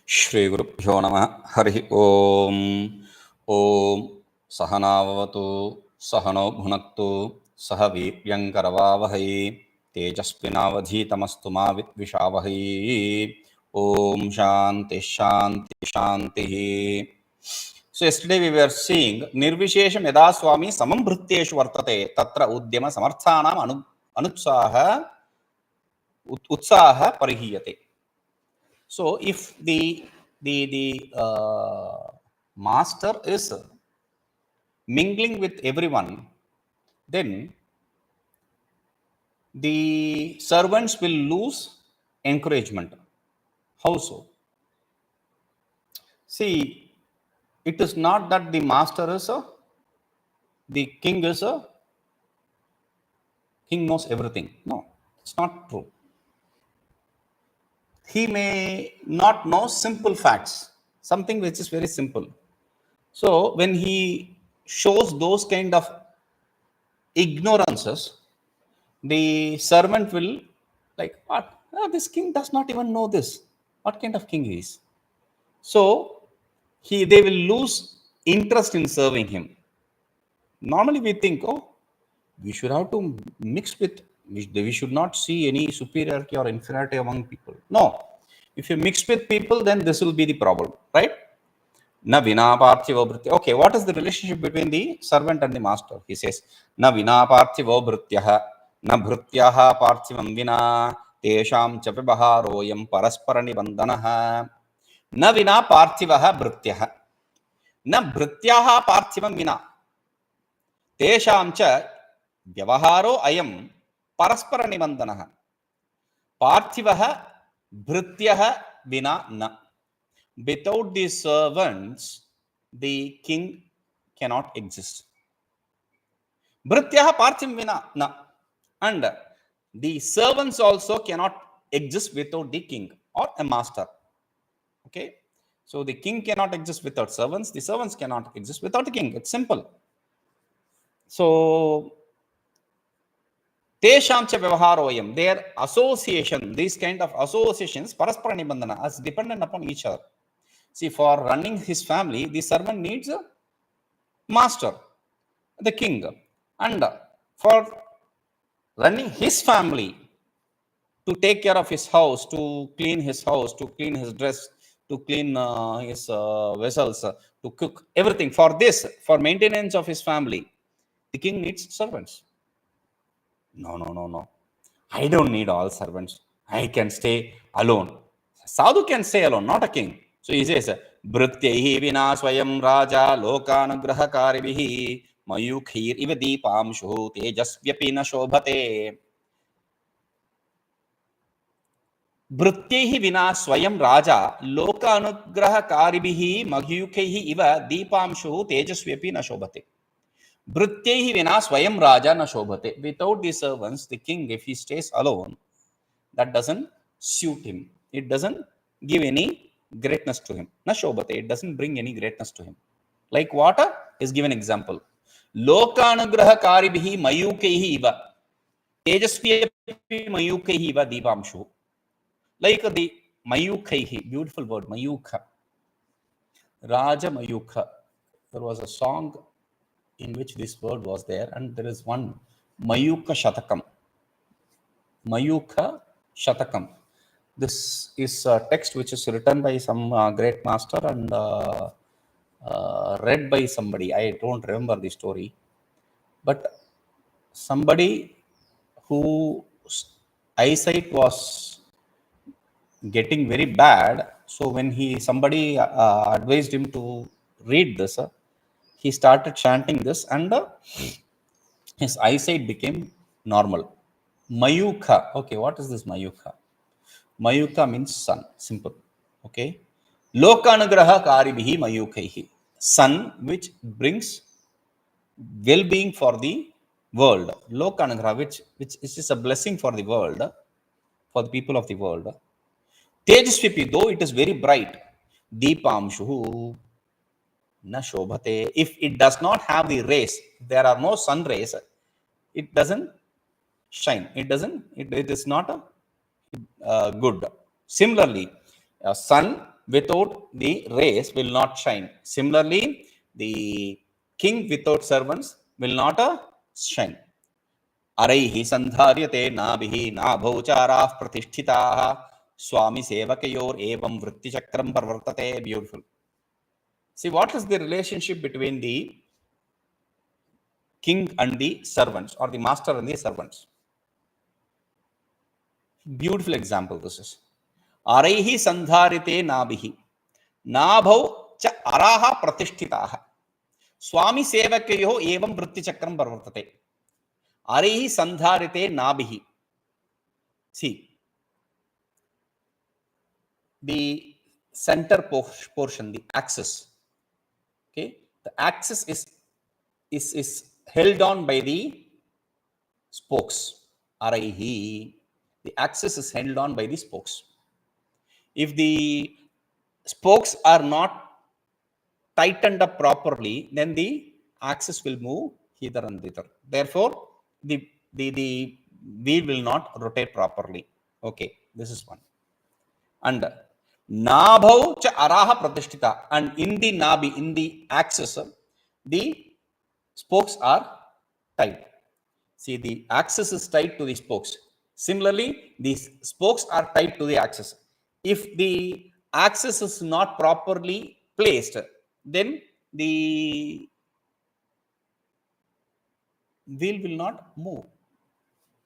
Shri Gurubhyo Namah Harihi Om. Om Sahanavavatu Sahano Bhunaktu Sahaviryankaravavahai Tejasvināvadhītamastu mā vidvishavahai. Om Shanti Shanti Shanti. So yesterday we were seeing Nirvishesham Yada Swami Samam Bhṛtyeshu Vartate Tatra Udyama Samarthanam Utsaha Parihiyate. So if the master is mingling with everyone, then the servants will lose encouragement. How so? See, it is not that the master is the king knows everything. No, it's not true. He may not know simple facts, something which is very simple. So when he shows those kind of ignorances, the servant will like, what? Oh, this king does not even know this. What kind of king he is? So they will lose interest in serving him. Normally we think, oh, we should have to mix with, we should not see any superiority or inferiority among people. No. If you mix with people, then this will be the problem, right? Na vinā pārthivo bhṛtyaḥ. Okay, what is the relationship between the servant and the master? He says, na vinā pārthivo bhṛtyaḥ, na bhṛtyaḥ pārthivaṃ vinā, teṣāṃ vyavahāro'yaṃ parasparanibandhanaḥ. Na vinā pārthivah bhṛtyaḥ, na bhṛtyaḥ pārthivaṃ vinā, teṣāṃ vyavahāro'yaṃ parasparanibandhanaḥ. Pārthivah bhṛtyairvinā na. Without the servants, the king cannot exist. Bhṛtyaḥ pārthivaṃ vinā na. And the servants also cannot exist without the king or a master. Okay. So the king cannot exist without servants. The servants cannot exist without the king. It's simple. So teṣāṃ vyavahāro'yaṃ, their association, these kind of associations, parasparanibandhanaḥ, as dependent upon each other. See, for running his family, the servant needs a master, the king. And for running his family, to take care of his house, to clean his dress, to clean his vessels, to cook, everything. For this, for maintenance of his family, the king needs servants. No. I don't need all servants. I can stay alone. Sadhu can stay alone, not a king. So he says, vṛtyairvinā svayaṃ rājā lokānugrahakāribhiḥ mayūkhairiva dīptāṃśustejasvyapi śobhate. Vṛtyairvinā svayaṃ rājā lokānugrahakāribhiḥ mayūkhairiva dīptāṃśustejasvyapi śobhate. Vṛtyairvinā svayaṃ rājā na śobhate. Without the servants, the king, if he stays alone, that doesn't suit him. It doesn't give any greatness to him. Na śobhate. It doesn't bring any greatness to him. Like water is given example. Lokānugrahakāribhiḥ mayūkhairiva tejasvyapi mayūkhairiva dīptāṃśu. Like the mayūkhairiva, beautiful word, mayūkha. Rājā mayūkha. There was a song in which this word was there, and there is one mayūkha shatakam. This is a text which is written by some great master and read by somebody. I don't remember the story, but somebody whose eyesight was getting very bad. So when somebody advised him to read this, he started chanting this, and his eyesight became normal. Mayūkha. Okay, what is this mayūkha? Mayūkha means sun. Simple. Okay. Lokānugrahakāribhiḥ mayūkhairihi. Sun which brings well-being for the world. Lokānugraha, which is a blessing for the world, for the people of the world. Tejasvyapi, though it is very bright. Dīptāṃśu na śobhate. If it does not have the rays, there are no sun rays, it doesn't shine. It is not a good. Similarly, a sun without the rays will not shine. Similarly, the king without servants will not shine. araiḥ sandhāryate nābhirnābhau cārāḥ pratiṣṭhitāḥ svāmisevakayorevaṃ vṛtticakraṃ parvartate. Beautiful. See, what is the relationship between the king and the servants, or the master and the servants? Beautiful example this is. araiḥ sandhāryate nābhau cha arāḥ pratiṣṭhitāḥ svāmisevakayorevaṃ vṛtticakraṃ parvartate. araiḥ sandhāryate nābhih. See, the center portion, the axis. Okay, the axis is held on by the spokes. araiḥ, the axis is held on by the spokes. If the spokes are not tightened up properly, then the axis will move hither and thither. Therefore, the wheel will not rotate properly. Okay, this is one. And nābhau cha arāḥ pratisṭhitāḥ, and in the nabhi, in the axis, the spokes are tight. See, the axis is tight to the spokes. Similarly, these spokes are tight to the axis. If the axis is not properly placed, then the wheel will not move.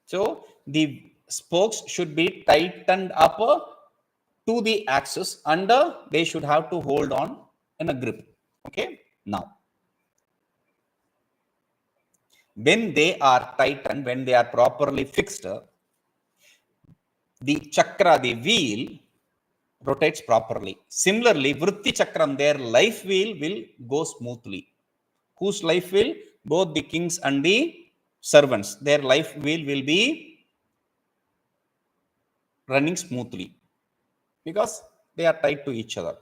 So the spokes should be tightened up to the axis, and they should have to hold on in a grip. Okay, now when they are tightened, when they are properly fixed, the chakra, the wheel, rotates properly. Similarly, vṛtticakraṃ, their life wheel will go smoothly. Whose life wheel? Both the kings and the servants, their life wheel will be running smoothly because they are tied to each other.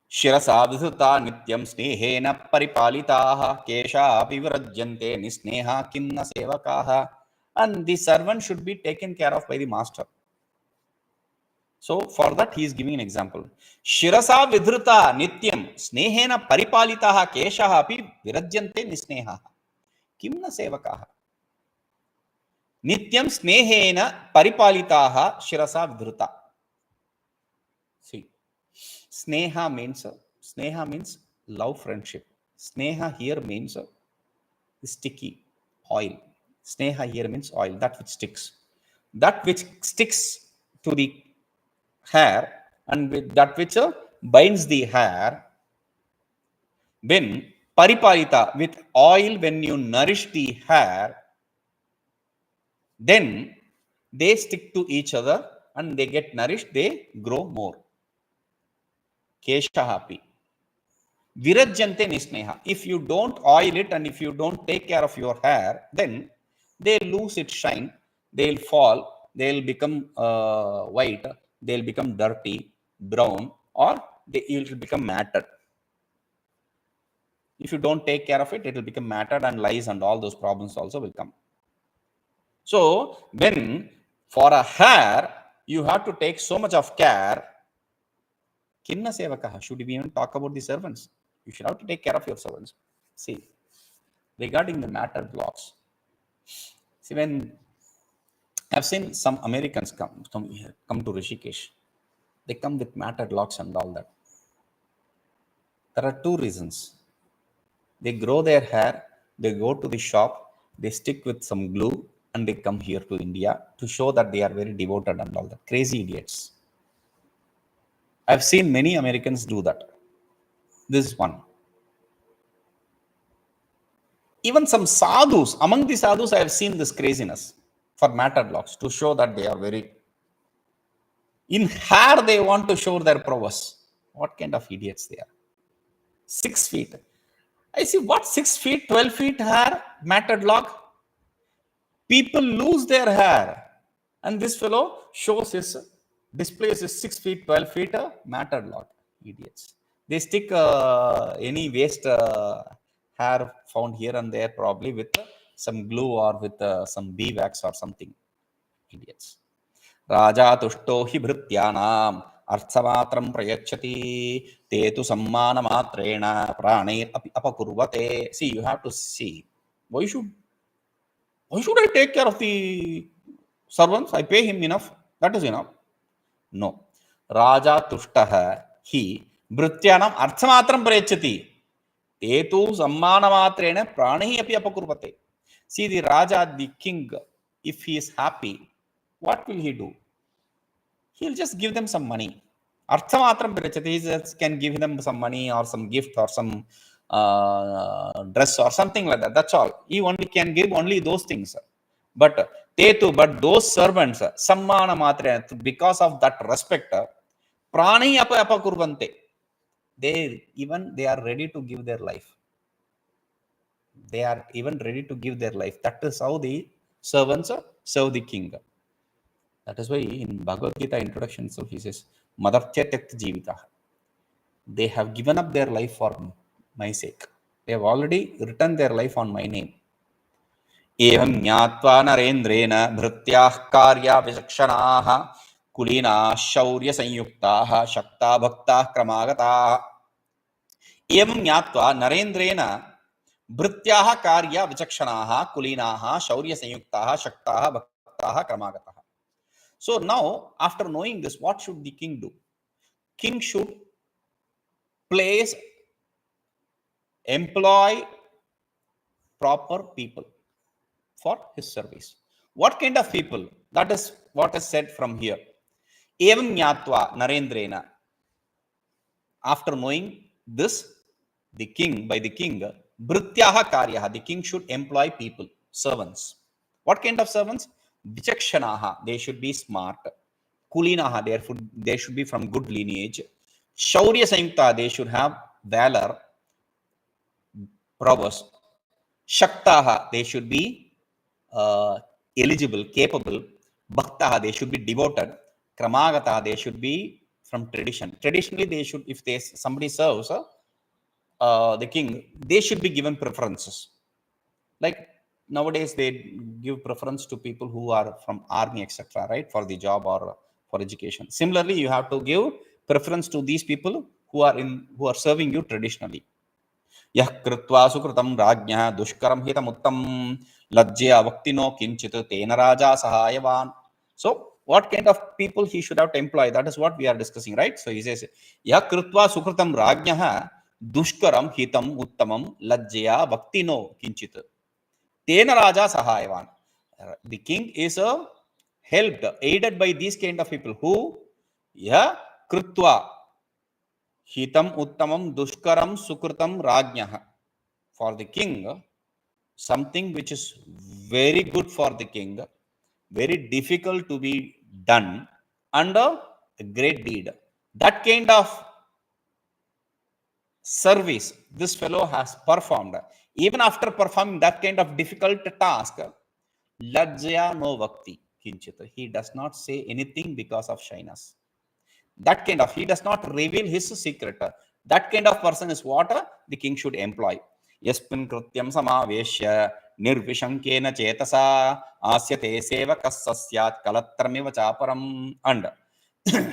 śirasā vidhṛtā nityaṃ snehena paripālitāḥ keśā virajyante niḥsnehāḥ kinna sevakāḥ. And the servant should be taken care of by the master. So for that he is giving an example. śirasā vidhṛtā nityaṃ snehena paripālitāḥ keśā virajyante niḥsnehāḥ kinna sevakāḥ. nityaṃ snehena paripālitāḥ śirasā vidhṛtā. See, sneha means love, friendship. Sneha here means sticky oil. Sneha here means oil, that which sticks. That which sticks to the hair, and with that which binds the hair. When paripālita, with oil, when you nourish the hair, then they stick to each other and they get nourished, they grow more. keśā virajyante niḥsnehāḥ. If you don't oil it and if you don't take care of your hair, then they lose its shine, they'll fall, they'll become white, they'll become dirty, brown, or they will become matted. If you don't take care of it, it will become matted, and lice and all those problems also will come. So when for a hair you have to take so much of care, kinna sevakāḥ, should we even talk about the servants? You should have to take care of your servants. See, regarding the matted locks, see, when I've seen some Americans come to Rishikesh, they come with matted locks and all that. There are two reasons. They grow their hair, they go to the shop, they stick with some glue, and they come here to India to show that they are very devoted and all that. Crazy idiots. I've seen many Americans do that. This is one. Even some sadhus, among the sadhus, I have seen this craziness for matted locks to show that they are very. In hair, they want to show their prowess. What kind of idiots they are? 6 feet. I see, what, 6 feet, 12 feet hair, matted lock? People lose their hair. And this fellow shows his, displays his 6 feet, 12 feet matted lock. Idiots. They stick any waste hair found here and there, probably with some glue or with some bee wax or something. Idiots. Rājā tushto hi bhṛtyairnam arthamatram prayacchati te tu sammānamatrena prānair api apakurvate. See, you have to see. Why should I take care of the servants? I pay him enough. That is enough. No. Rājā tushtaha hi bhṛtyairnam arthamatram prayacchati te tu sammānamatrena prānair api apakurvate. See, the Rājā, the king, if he is happy, what will he do? He'll just give them some money. Arthamatram prayacchati, he just can give them some money or some gift or some dress or something like that. That's all. He only can give only those things. But those servants, sammana matra, because of that respect, prani apakurvante. They are ready to give their life. They are even ready to give their life. That is how the servants serve the king. That is why in Bhagavad Gita introduction, so he says, Madartya Tyakta Jivitaḥ. They have given up their life for my sake. They have already written their life on my name. Evam jnātvā narendrena bhṛtyaḥ kārya visakshanāḥ kulīnā shaurya sanyuktāḥ shakta bhaktāḥ kramāgatāḥ. Evam jnātvā narendrena bhṛtyaḥ kārya visakshanāḥ kulīnāḥ shaurya sanyuktāḥ shaktaḥ bhaktāḥ kramāgatāḥ. So now, after knowing this, what should the king do? King should employ proper people for his service. What kind of people? That is what is said from here. Evam jnātvā narendrena. After knowing this, the king, bhṛtyaḥ kāryaḥ, the king should employ people, servants. What kind of servants? Vichakshanaha, they should be smart. Kulinaha, therefore they should be from good lineage. Shaurya Sanyukta, they should have valor, prowess. Shaktaha, they should be eligible, capable. Bhaktaha, they should be devoted. Kramagataha, they should be from tradition. Traditionally, they should, if somebody serves the king, they should be given preferences. Like nowadays, they give preference to people who are from army, etc., right, for the job or for education. Similarly, you have to give preference to these people who are serving you traditionally. Yah krutva sukrutam rājā dushkaram hitamuttam lajjya vaktino kinchit tena rājā sahāyavan. So, what kind of people he should have to employ? That is what we are discussing, right? So he says, Yah krutva sukrutam rājā dushkaram hitam uttamam lajjya vaktino kinchit tena rājā sahāyavan. The king is helped, aided by these kind of people who Yah krutva hitam uttamam dushkaram sukrutam rājā. For the king, something which is very good for the king, very difficult to be done, and a great deed. That kind of service this fellow has performed. Even after performing that kind of difficult task, lajjaya no vakti kinchit. He does not say anything because of shyness. That kind of, he does not reveal his secret. That kind of person is what the king should employ. Yasmin krutyam samaveshya nirvishankena cetasā asyate sevakasya kalatramiva chāparam. And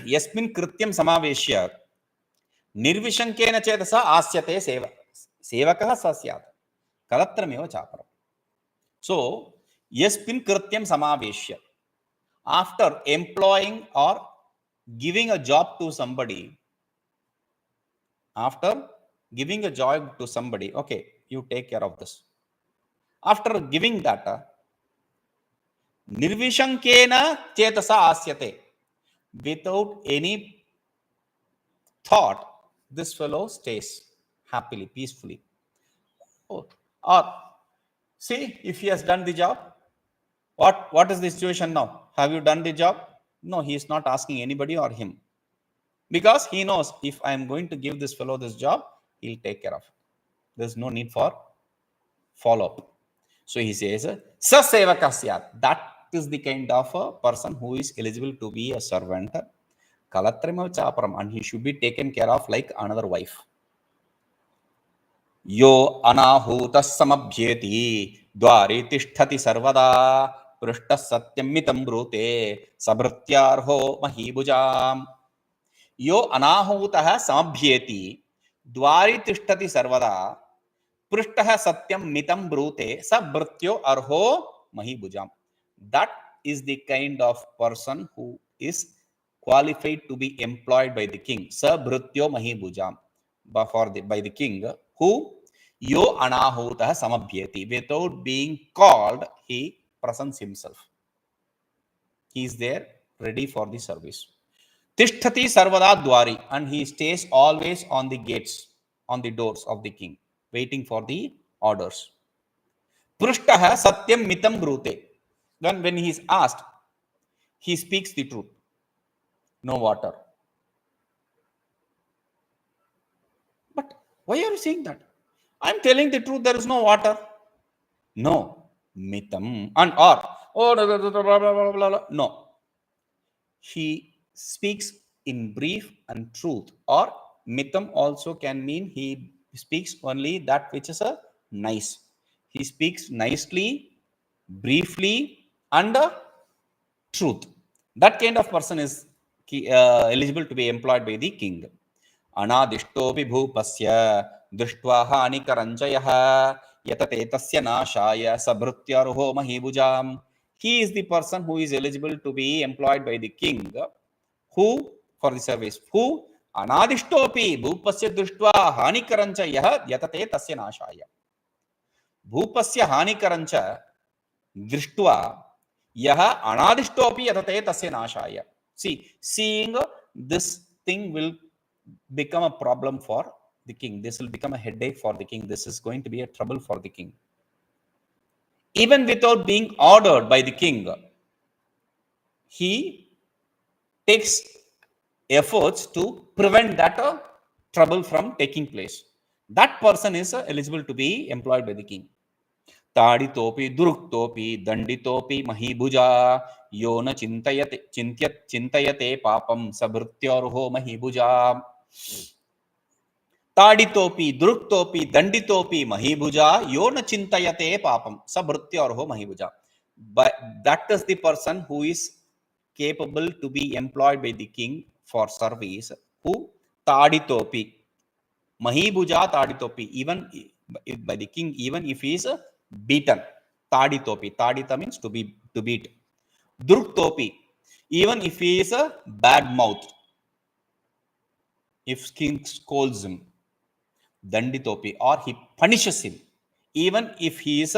yasmin krutyam samaveshya nirvishankena cetasā asyate sevakah sasyat kalatramiva chāparam. So, yasmin krutyam samaveshya. After employing or giving a job to somebody, okay, you take care of this. After giving that, nirvishankena cetasā asyate, without any thought, this fellow stays happily, peacefully. Or see, if he has done the job, what is the situation now? Have you done the job? No, he is not asking anybody or him. Because he knows, if I am going to give this fellow this job, he'll take care of it. There's no need for follow-up. So he says, sa sevakasya. That is the kind of a person who is eligible to be a servant. Kalatramiva chāparam. And he should be taken care of like another wife. Yo anahutas samabhyeti dwari tisthati sarvada पृष्टः सत्यं मितं ब्रूते सभृत्यार्हो महीभुजाम् यो अनाहूतः समभ्येति द्वारि तिष्ठति सर्वदा पृष्टः सत्यं मितं ब्रूते स भृत्यो अर्हो महीभुजाम्. That is the kind of person who is qualified to be employed by the king. Sa bhṛtyo mahibhujam, by the king, who yo anahutah samabhyati, without being called, he presents himself. He is there ready for the service. Tishtati sarvada dwari, and he stays always on the gates, on the doors of the king, waiting for the orders. Prushtah satyam mitam brute. Then when he is asked, he speaks the truth. No water. But why are you saying that? I am telling the truth, there is no water. No. Mitam. And or. Oh, blah, blah, blah, blah, blah, blah. No. He speaks in brief and truth. Or mitam also can mean he speaks only that which is a nice. He speaks nicely, briefly, and truth. That kind of person is eligible to be employed by the king. Anadishtopi bhupasya drishtva hānikaranjayah yatate tasya nāshāya sabhṛtyairho mahibhujam. He is the person who is eligible to be employed by the king, who for the service, who anadishtopi bhupasya drishtva hānikaranjayah yatate tasya nāshāya. Bhupasya hānikarancha drishtva yaha anadishtopi yatate tasya nāshāya. See, seeing this thing will become a problem for the king. This will become a headache for the king. This is going to be a trouble for the king. Even without being ordered by the king, he takes efforts to prevent that trouble from taking place. That person is eligible to be employed by the king. Tāditopi duruktopi danditopi mahibhuja yo na chintayate papam sabhṛtyairho mahibhuja. Tāditopi duruktopi danditopi mahibhuja yo na chintayate papam sabhṛtyairho mahibhuja. But that is the person who is capable to be employed by the king for service. Who? Tāditopi mahibhuja tāditopi, even by the king, even if he is beaten. Tāditopi. Tādita means to beat. Duruktopi, even if he is a bad mouth, if king scolds him. Danditopi, or he punishes him. Even if he is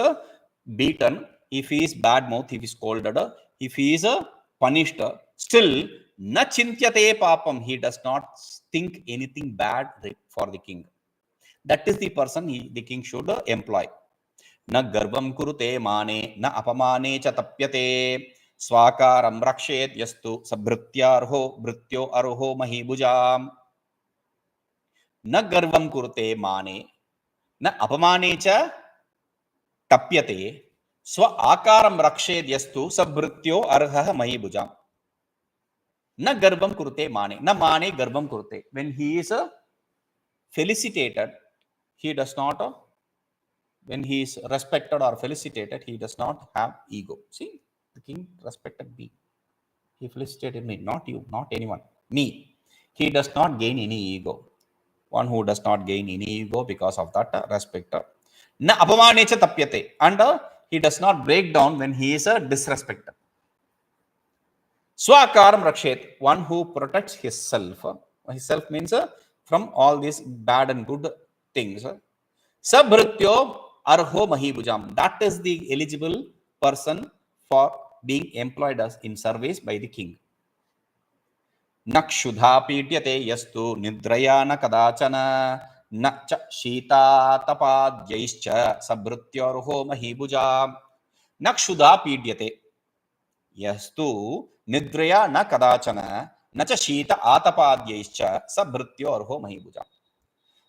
beaten, if he is bad mouth, if he is scolded, if he is punished, still na chintyate papam, he does not think anything bad for the king. That is the person the king should employ. Na garvam kurute mane, na apamane cha tapyate, svākāram rakshet yastu sabhṛtyairho bhṛtyo arho mahibhujam. Na garvam kurte mane, na apamane cha tapyate, svākāram rakshet yastu sabhṛtyo arha mahibhujam. Na garvam kurte mane, na mane garvam kurte. When he is felicitated, he does not, when he is respected or felicitated, he does not have ego. See, the king respected me. He felicitated me, not you, not anyone, me. He does not gain any ego. One who does not gain any ego because of that respect. Na apamanecha tapyate, and he does not break down when he is disrespected. Svākāram rakshet, one who protects himself. Himself means from all these bad and good things. Sabhṛtyo arho mahibhujam. That is the eligible person for being employed as in service by the king. Nakshudha pīdyate yastu nidraya na kadāchana na cha shītā tapādyaischa sabhṛtyairho mahibhujam. Nakshudha pīdyate yastu nidraya na kadāchana na cha shīta ātapādyaischa sabhṛtyairho mahibhujam.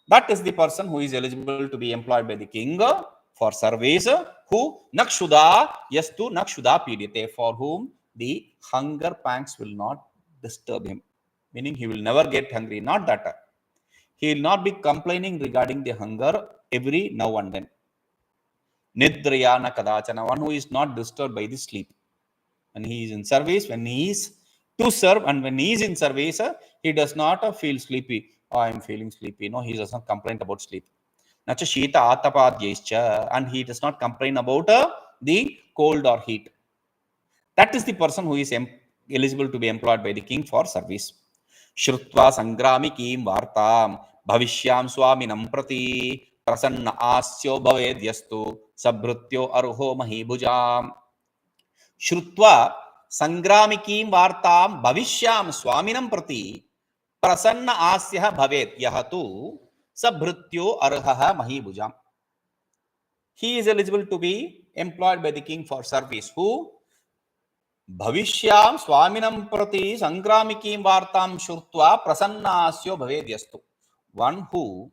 That is the person who is eligible to be employed by the king for service, who nakshudha yastu nakshudha pīdyate, for whom the hunger pangs will not disturb him, meaning he will never get hungry. Not that. He will not be complaining regarding the hunger every now and then. Nidraya na kadāchana, one who is not disturbed by the sleep. When he is in service, when he is to serve, and when he is in service, he does not feel sleepy. Oh, I am feeling sleepy. No, he does not complain about sleep. Nacha shita atapadyaischa, and he does not complain about the cold or heat. That is the person who is eligible to be employed by the king for service. Shrutva sangramikim vārtāṃ bhavishyam svaminam prati prasanna asyo bhavedyastu sabhṛtyo arho mahibhujam. Shrutva sangramikim vārtāṃ bhavishyam svaminam prati prasanna asya bhaved yahatu sabhṛtyo arha mahibhujam. He is eligible to be employed by the king for service. Who? Bhavishyam svaminam prati sangramikim vārtāṃ shrutva prasannāsyo bhavedyastu. One who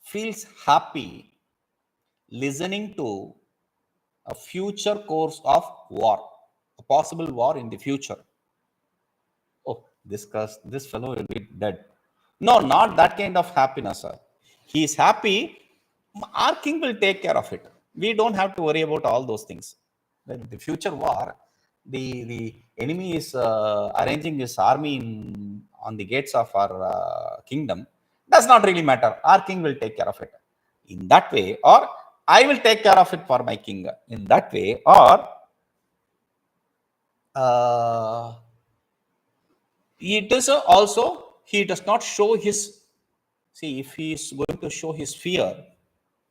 feels happy listening to a future course of war, a possible war in the future. Oh, this fellow will be dead. No, not that kind of happiness, sir. He is happy. Our king will take care of it. We don't have to worry about all those things. When the future war, the enemy is arranging his army on the gates of our kingdom, does not really matter. Our king will take care of it. In that way, or I will take care of it for my king. In that way, or it is also, he does not show his, see, if he is going to show his fear,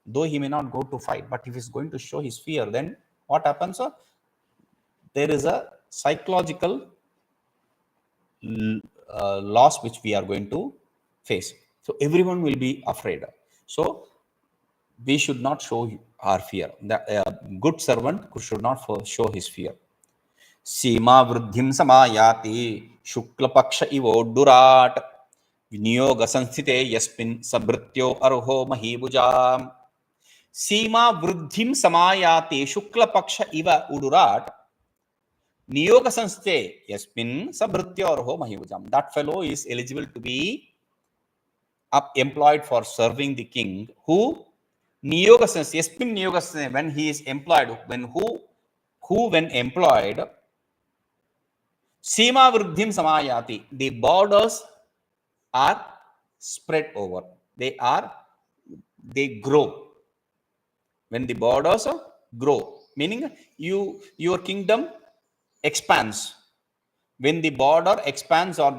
though he may not go to fight, but if he is going to show his fear, then what happens? There is a psychological loss which we are going to face. So everyone will be afraid. So we should not show our fear. The good servant should not show his fear. Sīmā vṛddhim samāyāti shukla paksha ivoddurat vinyoga sanstite yasmin sabhṛtyo arho mahibhujam. Sīmā vṛddhim samāyāti shukla paksha iva udurat niyoga sanstite yasmin sabhṛtyo arho mahibhujam. That fellow is eligible to be employed for serving the king. Who? Niyoga sanstite, yasmin niyoga sanstite, when he is employed, when employed, Sīmā vṛddhim samāyāti, the borders are spread over. They grow. When the borders grow, meaning your kingdom expands. When the border expands or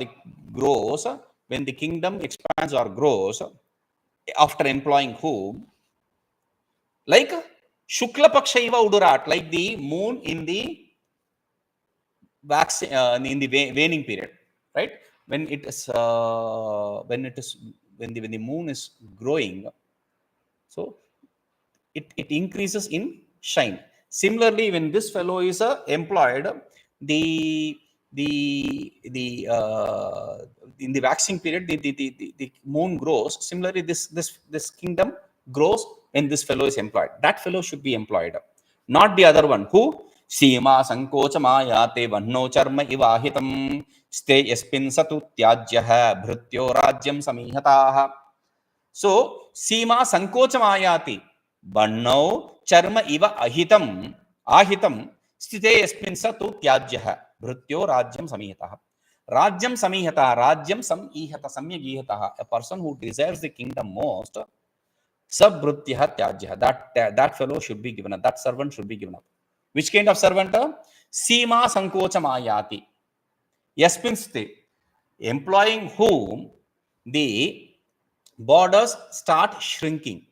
grows, when the kingdom expands or grows, after employing whom? Like Shukla Pakshaiva Udurat, like the moon in the waning period, right? When the moon is growing, so it increases in shine. Similarly, when this fellow is employed, in the waxing period, the moon grows. Similarly, this kingdom grows when this fellow is employed. That fellow should be employed, not the other one. Who? Sīmā sankocamayāte vanno charma ivahitam ste yaspin satu tyajyah bhṛtyo rājyam samīhatāḥ. So, Sīmā sankocamayāti vanno charma iva ahitam sthite yasmin satu tyajyah bhṛtyo rājyam samīhatāḥ. Rājyam samīhatāḥ, rājyam samīhata, samyagīhataḥ. A person who desires the kingdom most, sabhṛtyah tyajyah. That fellow should be given up. That servant should be given up. Which kind of servant? Sīmā sankocamayāti. Yasmin sthite, employing whom the borders start shrinking.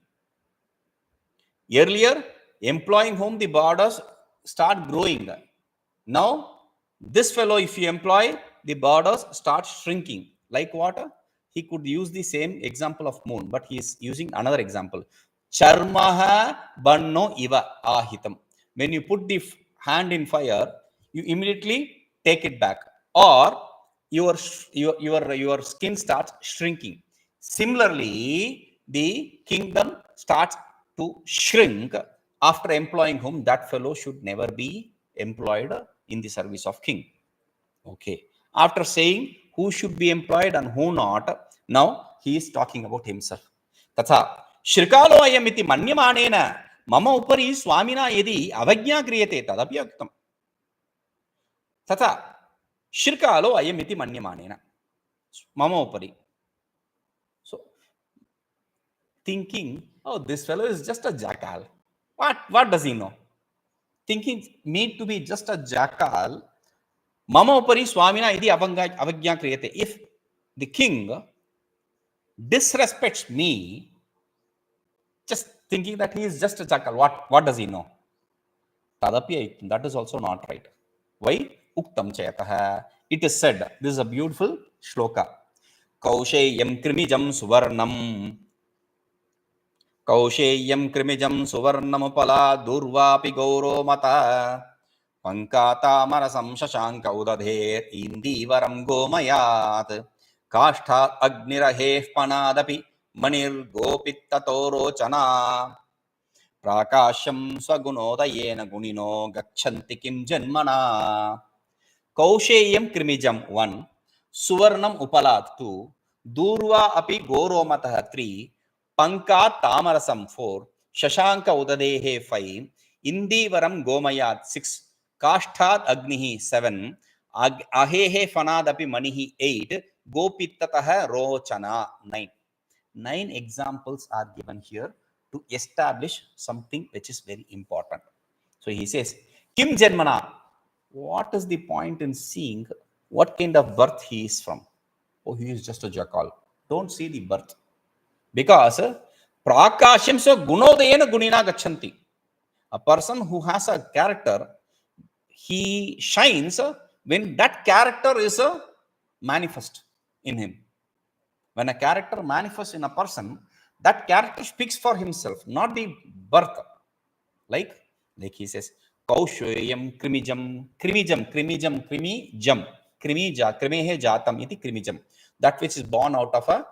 Earlier, employing whom the borders start growing. Now, this fellow, if you employ, the borders start shrinking. Like what? He could use the same example of moon, but he is using another example. Charmaha banno iva ahitam. When you put the hand in fire, you immediately take it back, or your skin starts shrinking. Similarly, the kingdom starts to shrink after employing whom. That fellow should never be employed in the service of king. Okay. After saying who should be employed and who not, now he is talking about himself. Tatha shṛikālo'yaṃ iti manyamānena mama upari swāminā yadi avajñā kriyate tadapi aktam. तथा शिर्कालो अयमिति मन्यमानेन मम उपरि. So thinking, oh, this fellow is just a jackal. What does he know? Thinking me to be just a jackal, mama upari swamina iti avagya kriyate. If the king disrespects me, just thinking that he is just a jackal, what does he know? Tadapi, that is also not right. Why? Uktam chayataha. It is said, this is a beautiful shloka. Kausheyam krimijam suvarnam. Kausheyam krimijam suvarnamupala durvapi gauro mata. Pankātāmarasam shashanka udadher indīvaram gomayāt. Kāṣṭhāt agniraheḥ panādapi manir gopittato rochana. Prakāśyam svagunodayena gunino gacchanti kim janmana. Kausheyam krimijam 1, suvarnam upalat 2, durva api goromatah 3, pankāt tamarasam 4, shashanka udadehe 5, indīvaram gomayat 6, kāṣṭhāt agnihi 7, ahehe fanadapi manihi 8, gopittatah rochana 9. 9 examples are given here to establish something which is very important. So he says, Kim Janmana, what is the point in seeing what kind of birth he is from? Oh, he is just a jackal. Don't see the birth. Because prakāśyam so gunodayena gunina gacchanti. A person who has a character, he shines when that character is manifest in him. When a character manifests in a person, that character speaks for himself, not the birth. Like he says, Kausheyam krimijam, krimehe jatam iti krimijam. That which is born out of a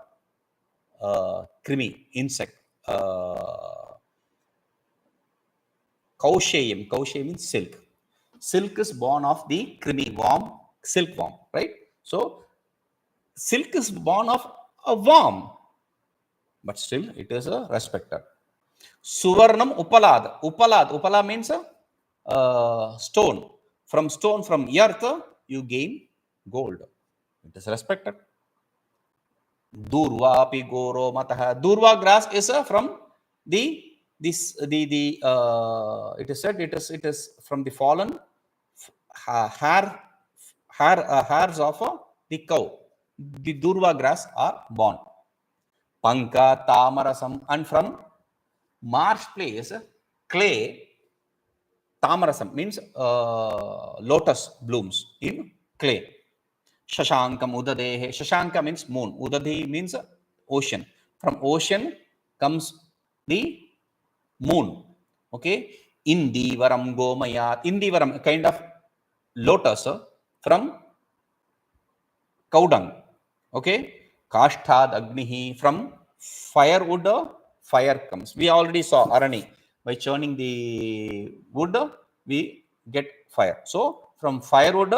krimi, insect. Kausheyam means silk. Silk is born of the krimi worm, silkworm, right? So, silk is born of a worm, but still it is a respecter. Suvarnam upalad. Upala means a stone. From earth, you gain gold. It is respected. Durva api goro mataha. Durva grass is from it is said it is from the fallen hairs of the cow. The durva grass are born. Panka tamarasam, and from marsh place, clay, tamarasam means lotus blooms in clay. Shashankam udadehe. Shashanka means moon. Udadhi means ocean. From ocean comes the moon. Okay. Indīvaram gomayāt. Indīvaram, kind of lotus from cow dung. Okay. Kāṣṭhāt agnihi, from firewood, fire comes. We already saw arani. By churning the wood, we get fire. So, from firewood,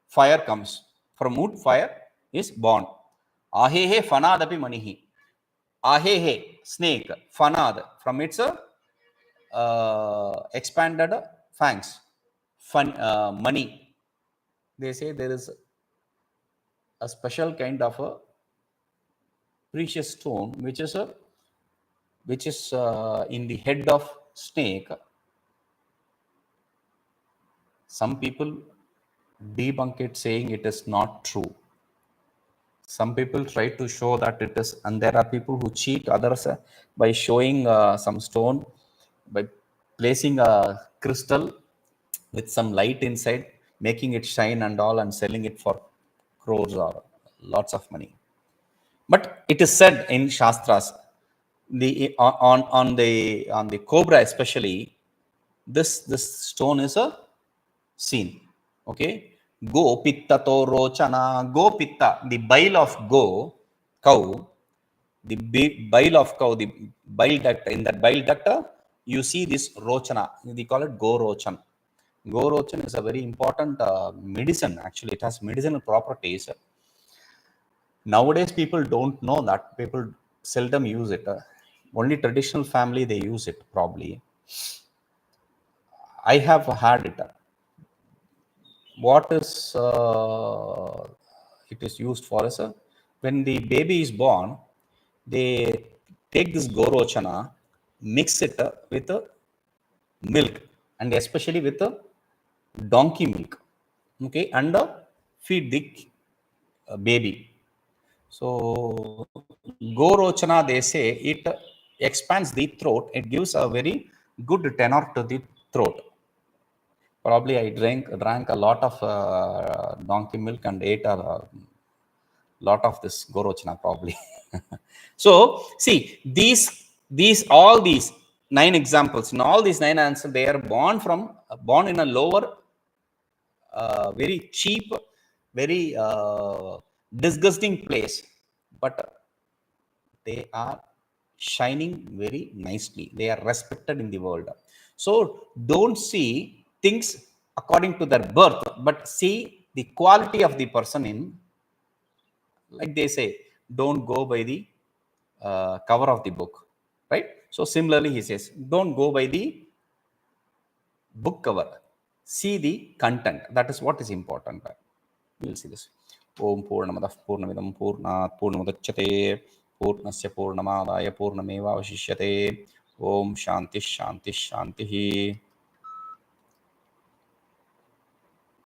fire comes. From wood, fire is born. Ahehe fanadapi manihi. Ahehe, snake. Fanad, from its expanded fangs. Money. They say there is a special kind of a precious stone which is in the head of snake. Some people debunk it, saying it is not true. Some people try to show that it is, and there are people who cheat others by showing some stone, by placing a crystal with some light inside, making it shine and all, and selling it for crores or lots of money. But it is said in Shastras, on the cobra especially, this stone is a seen. Okay. Go pitta to rochana. Go pitta, the bile of cow, the bile of cow, the bile duct. In that bile duct, you see this rochana. We call it go rochan. Go rochan is a very important medicine. Actually, it has medicinal properties. Nowadays, people don't know that. People seldom use it. Only traditional family, they use it probably. I have had it. what is it is used for is when the baby is born, they take this gorochana, mix it with milk, and especially with donkey milk, okay, and feed the baby. So gorochana, they say it expands the throat, it gives a very good tenor to the throat. Probably I drank a lot of donkey milk and ate a lot of this gorochana probably. So see, these all these 9 examples, in all these 9 answers, they are born in a lower, very cheap, very disgusting place, but they are shining very nicely, they are respected in the world. So don't see things according to their birth, but see the quality of the person in, like they say, don't go by the cover of the book, right? So similarly he says, don't go by the book cover, see the content. That is what is important. We will see this. Om Purnamadah Purnamidam Purnat Purnamudachyate Purnasya Purnamadaya Purnamevavashishyate. Om Shanti Shanti Shanti.